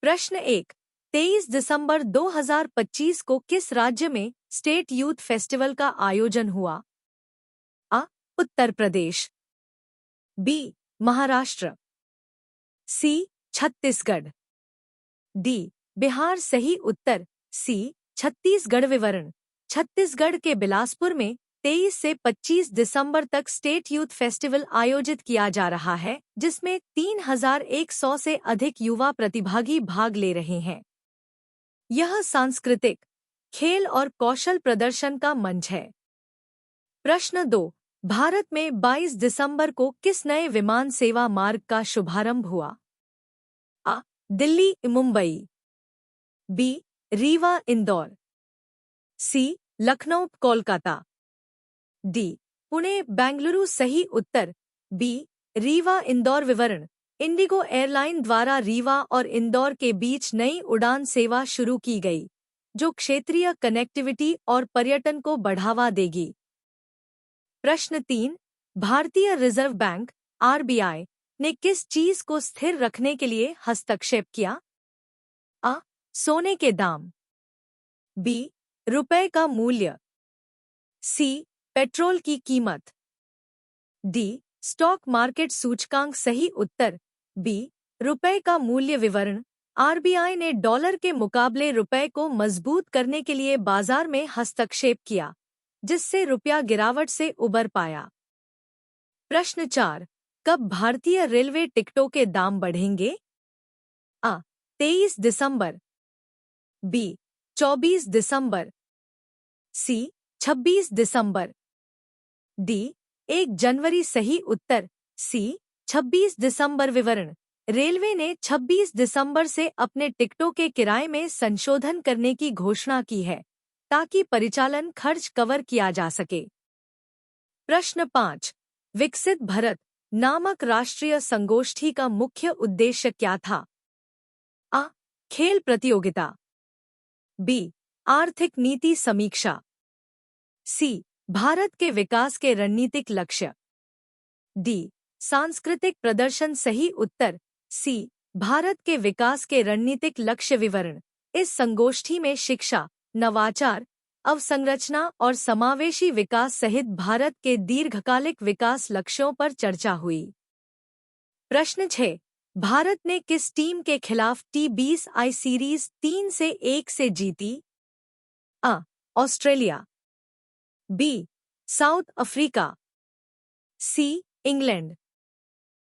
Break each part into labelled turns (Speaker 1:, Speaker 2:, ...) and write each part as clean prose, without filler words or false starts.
Speaker 1: प्रश्न 1। 23 दिसंबर 2025 को किस राज्य में स्टेट यूथ फेस्टिवल का आयोजन हुआ? आ. उत्तर प्रदेश, बी. महाराष्ट्र, सी. छत्तीसगढ़, डी. बिहार। सही उत्तर सी. छत्तीसगढ़। विवरण: छत्तीसगढ़ के बिलासपुर में 23 से 25 दिसंबर तक स्टेट यूथ फेस्टिवल आयोजित किया जा रहा है, जिसमें 3100 से अधिक युवा प्रतिभागी भाग ले रहे हैं। यह सांस्कृतिक, खेल और कौशल प्रदर्शन का मंच है। प्रश्न 2। भारत में 22 दिसंबर को किस नए विमान सेवा मार्ग का शुभारंभ हुआ? आ. दिल्ली मुंबई, बी. रीवा इंदौर, सी. लखनऊ कोलकाता, डी. पुणे बेंगलुरु। सही उत्तर बी. रीवा इंदौर। विवरण: इंडिगो एयरलाइन द्वारा रीवा और इंदौर के बीच नई उड़ान सेवा शुरू की गई, जो क्षेत्रीय कनेक्टिविटी और पर्यटन को बढ़ावा देगी। प्रश्न 3। भारतीय रिजर्व बैंक (आरबीआई) ने किस चीज को स्थिर रखने के लिए हस्तक्षेप किया? आ. सोने के दाम, बी. रुपए का मूल्य, सी. पेट्रोल की कीमत, डी. स्टॉक मार्केट सूचकांक। सही उत्तर बी. रुपए का मूल्य। विवरण: आरबीआई ने डॉलर के मुकाबले रुपए को मजबूत करने के लिए बाजार में हस्तक्षेप किया, जिससे रुपया गिरावट से उबर पाया। प्रश्न 4। कब भारतीय रेलवे टिकटों के दाम बढ़ेंगे? आ. 23 दिसंबर, बी. 24 दिसंबर, सी. 26 दिसंबर, डी. 1 जनवरी। सही उत्तर सी. 26 दिसंबर। विवरण: रेलवे ने 26 दिसंबर से अपने टिकटों के किराए में संशोधन करने की घोषणा की है, ताकि परिचालन खर्च कवर किया जा सके। प्रश्न 5। विकसित भारत नामक राष्ट्रीय संगोष्ठी का मुख्य उद्देश्य क्या था? आ. खेल प्रतियोगिता, बी. आर्थिक नीति समीक्षा, सी. भारत के विकास के रणनीतिक लक्ष्य, डी. सांस्कृतिक प्रदर्शन। सही उत्तर सी. भारत के विकास के रणनीतिक लक्ष्य। विवरण: इस संगोष्ठी में शिक्षा, नवाचार, अवसंरचना और समावेशी विकास सहित भारत के दीर्घकालिक विकास लक्ष्यों पर चर्चा हुई। प्रश्न 6। भारत ने किस टीम के खिलाफ T20I सीरीज 3-1 से जीती? A. Australia, B. South Africa, C. England,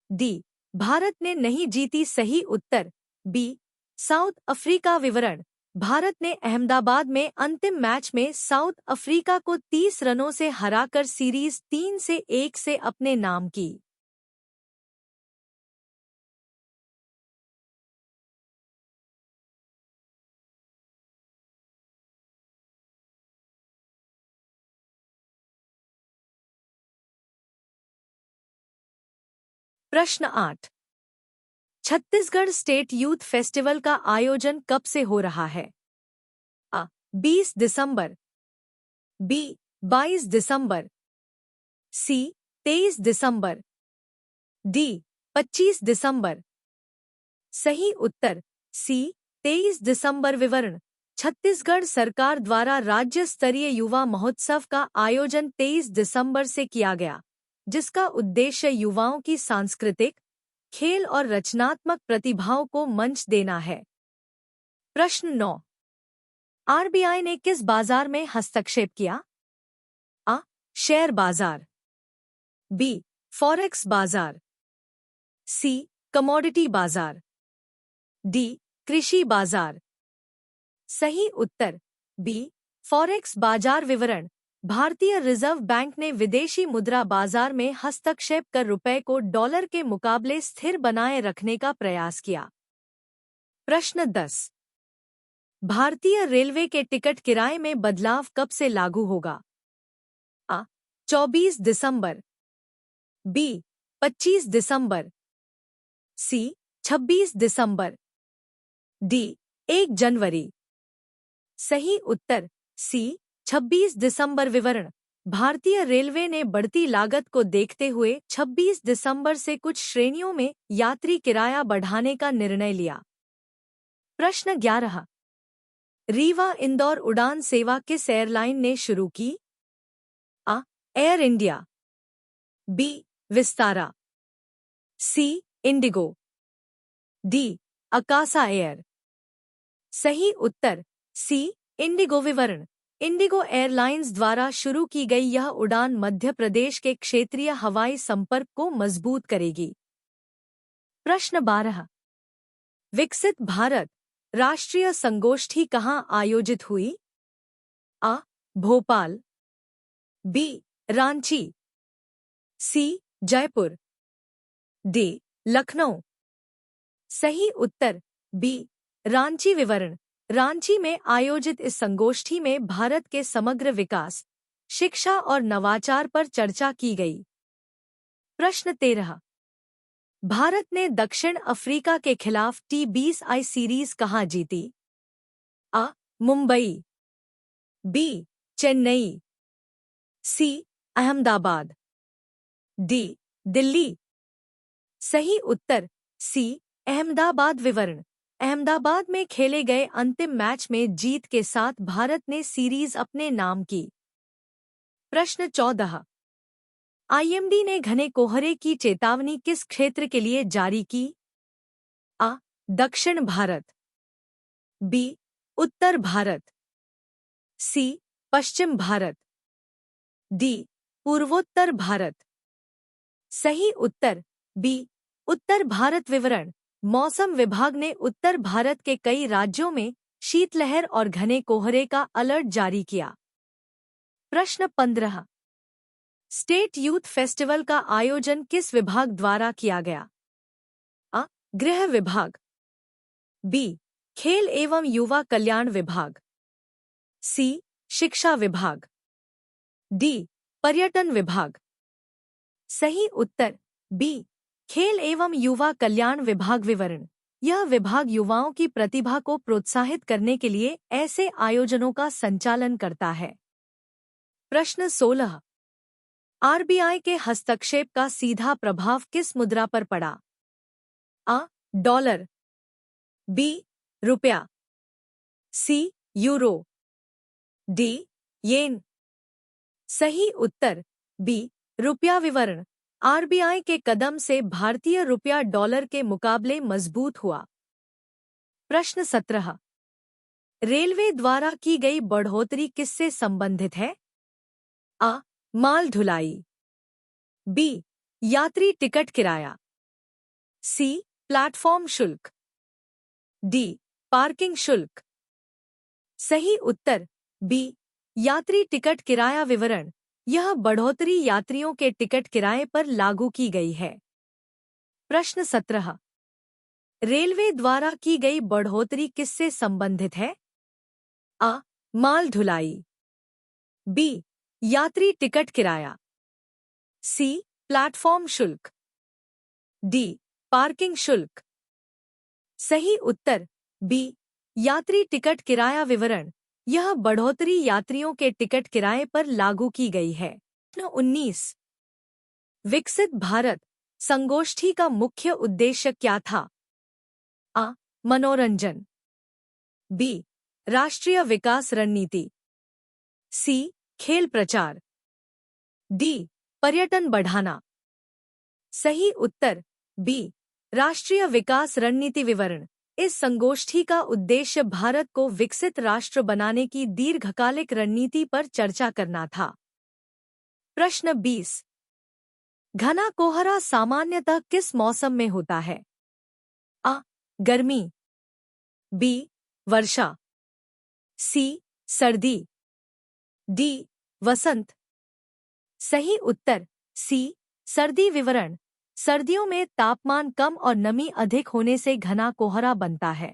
Speaker 1: D. Bharat ने नहीं जीती। सही उत्तर बी. South Africa. विवरण: भारत ने अहमदाबाद में अंतिम मैच में साउथ अफ्रीका को 30 रनों से हराकर सीरीज 3-1 से अपने नाम की। प्रश्न 8। छत्तीसगढ़ स्टेट यूथ फेस्टिवल का आयोजन कब से हो रहा है? आ. 20 दिसंबर, बी. 22 दिसंबर, सी. 23 दिसंबर, डी. 25 दिसंबर। सही उत्तर सी. 23 दिसंबर। विवरण: छत्तीसगढ़ सरकार द्वारा राज्य स्तरीय युवा महोत्सव का आयोजन 23 दिसंबर से किया गया, जिसका उद्देश्य युवाओं की सांस्कृतिक, खेल और रचनात्मक प्रतिभाओं को मंच देना है। प्रश्न 9। आरबीआई ने किस बाजार में हस्तक्षेप किया? आ. शेयर बाजार, बी. फॉरेक्स बाजार, सी. कमोडिटी बाजार, डी. कृषि बाजार। सही उत्तर बी. फॉरेक्स बाजार। विवरण: भारतीय रिजर्व बैंक ने विदेशी मुद्रा बाजार में हस्तक्षेप कर रुपए को डॉलर के मुकाबले स्थिर बनाए रखने का प्रयास किया। प्रश्न 10। भारतीय रेलवे के टिकट किराए में बदलाव कब से लागू होगा? आ. 24 दिसंबर, बी. 25 दिसंबर, सी. 26 दिसंबर, डी. 1 जनवरी। सही उत्तर सी. 26 दिसंबर। विवरण: भारतीय रेलवे ने बढ़ती लागत को देखते हुए 26 दिसंबर से कुछ श्रेणियों में यात्री किराया बढ़ाने का निर्णय लिया। प्रश्न 11। रीवा इंदौर उड़ान सेवा किस एयरलाइन ने शुरू की? A. Air India, B. Vistara, C. IndiGo, D. Akasa Air. सही उत्तर सी. इंडिगो। विवरण: इंडिगो एयरलाइंस द्वारा शुरू की गई यह उड़ान मध्य प्रदेश के क्षेत्रीय हवाई संपर्क को मजबूत करेगी। प्रश्न 12। विकसित भारत राष्ट्रीय संगोष्ठी कहाँ आयोजित हुई? आ. भोपाल, बी. रांची, सी. जयपुर, डी. लखनऊ। सही उत्तर बी. रांची। विवरण: रांची में आयोजित इस संगोष्ठी में भारत के समग्र विकास, शिक्षा और नवाचार पर चर्चा की गई। प्रश्न 13। भारत ने दक्षिण अफ्रीका के खिलाफ T20I सीरीज कहाँ जीती? आ. मुंबई, बी. चेन्नई, सी. अहमदाबाद, डी. दिल्ली। सही उत्तर सी. अहमदाबाद। विवरण: अहमदाबाद में खेले गए अंतिम मैच में जीत के साथ भारत ने सीरीज अपने नाम की। प्रश्न 14। आईएमडी ने घने कोहरे की चेतावनी किस क्षेत्र के लिए जारी की? आ. दक्षिण भारत, बी. उत्तर भारत, सी. पश्चिम भारत, डी. पूर्वोत्तर भारत। सही उत्तर बी. उत्तर भारत। विवरण: मौसम विभाग ने उत्तर भारत के कई राज्यों में शीतलहर और घने कोहरे का अलर्ट जारी किया। प्रश्न 15। स्टेट यूथ फेस्टिवल का आयोजन किस विभाग द्वारा किया गया? आ. गृह विभाग, बी. खेल एवं युवा कल्याण विभाग, सी. शिक्षा विभाग, डी. पर्यटन विभाग। सही उत्तर बी. खेल एवं युवा कल्याण विभाग। विवरण: यह विभाग युवाओं की प्रतिभा को प्रोत्साहित करने के लिए ऐसे आयोजनों का संचालन करता है। प्रश्न 16। आरबीआई के हस्तक्षेप का सीधा प्रभाव किस मुद्रा पर पड़ा? आ. Dollar, B. रुपया, सी. Euro, D. येन। सही उत्तर बी. रुपया। विवरण: आरबीआई के कदम से भारतीय रुपया डॉलर के मुकाबले मजबूत हुआ। प्रश्न 17। रेलवे द्वारा की गई बढ़ोतरी किससे संबंधित है? आ. माल ढुलाई, बी. यात्री टिकट किराया, सी. प्लेटफॉर्म शुल्क, डी. पार्किंग शुल्क। सही उत्तर बी. यात्री टिकट किराया। विवरण: यह बढ़ोतरी यात्रियों के टिकट किराए पर लागू की गई है। प्रश्न 17। रेलवे द्वारा की गई बढ़ोतरी किससे संबंधित है? आ. माल ढुलाई, बी. यात्री टिकट किराया, सी. प्लेटफॉर्म शुल्क, डी. पार्किंग शुल्क। सही उत्तर बी. यात्री टिकट किराया। विवरण: यह बढ़ोतरी यात्रियों के टिकट किराए पर लागू की गई है। 19। विकसित भारत संगोष्ठी का मुख्य उद्देश्य क्या था? आ. मनोरंजन, बी. राष्ट्रीय विकास रणनीति, सी. खेल प्रचार, डी. पर्यटन बढ़ाना। सही उत्तर बी. राष्ट्रीय विकास रणनीति। विवरण: इस संगोष्ठी का उद्देश्य भारत को विकसित राष्ट्र बनाने की दीर्घकालिक रणनीति पर चर्चा करना था। प्रश्न 20। घना कोहरा सामान्यतः किस मौसम में होता है? आ. गर्मी, बी. वर्षा, सी. सर्दी, डी. वसंत। सही उत्तर सी. सर्दी। विवरण: सर्दियों में तापमान कम और नमी अधिक होने से घना कोहरा बनता है।